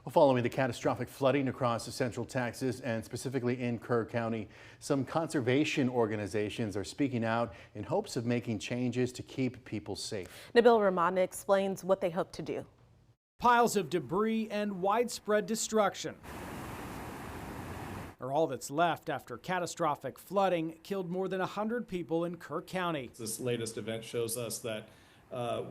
Well, following the catastrophic flooding across central Texas and specifically in Kerr County, some conservation organizations are speaking out in hopes of making changes to keep people safe. Nabil Rahman explains what they hope to do. Piles of debris and widespread destruction are all that's left after catastrophic flooding killed more than 100 people in Kerr County. This latest event shows us that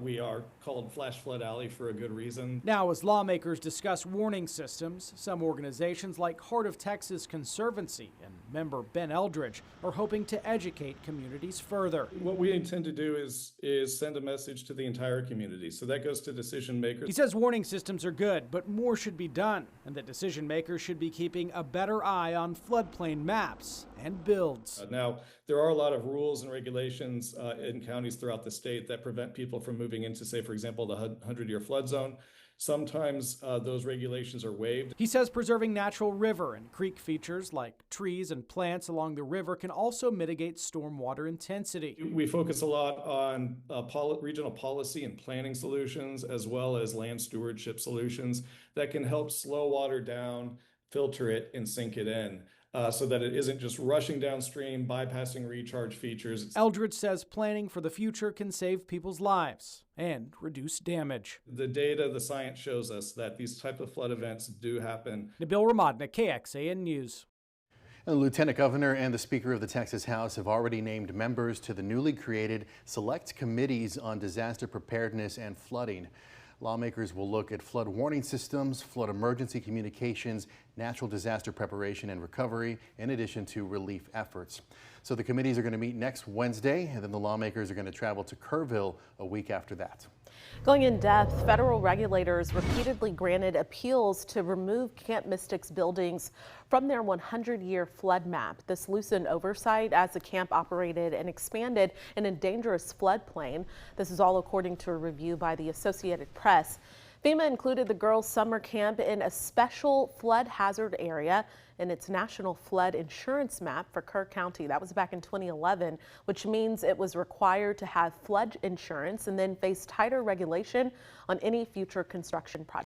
we are called Flash Flood Alley for a good reason. Now, as lawmakers discuss warning systems, some organizations like Heart of Texas Conservancy and member Ben Eldridge are hoping to educate communities further. What we intend to do is send a message to the entire community. So that goes to decision makers. He says warning systems are good, but more should be done, and that decision makers should be keeping a better eye on floodplain maps and builds. Now, there are a lot of rules and regulations in counties throughout the state that prevent people from moving into, say, for example, the 100-year flood zone. Sometimes those regulations are waived. He says preserving natural river and creek features like trees and plants along the river can also mitigate stormwater intensity. We focus a lot on regional policy and planning solutions, as well as land stewardship solutions that can help slow water down, filter it, and sink it in. So that it isn't just rushing downstream, bypassing recharge features. Eldridge says planning for the future can save people's lives and reduce damage. The data, the science shows us that these type of flood events do happen. Nabil Rahman, KXAN News. And the Lieutenant Governor and the Speaker of the Texas House have already named members to the newly created Select Committees on Disaster Preparedness and Flooding. Lawmakers will look at flood warning systems, flood emergency communications, natural disaster preparation and recovery, in addition to relief efforts. So the committees are going to meet next Wednesday, and then the lawmakers are going to travel to Kerrville a week after that. Going in depth, federal regulators repeatedly granted appeals to remove Camp Mystic's buildings from their 100-year flood map. This loosened oversight as the camp operated and expanded in a dangerous floodplain. This is all according to a review by the Associated Press. FEMA included the girls' summer camp in a special flood hazard area in its national flood insurance map for Kerr County. That was back in 2011, which means it was required to have flood insurance and then face tighter regulation on any future construction projects.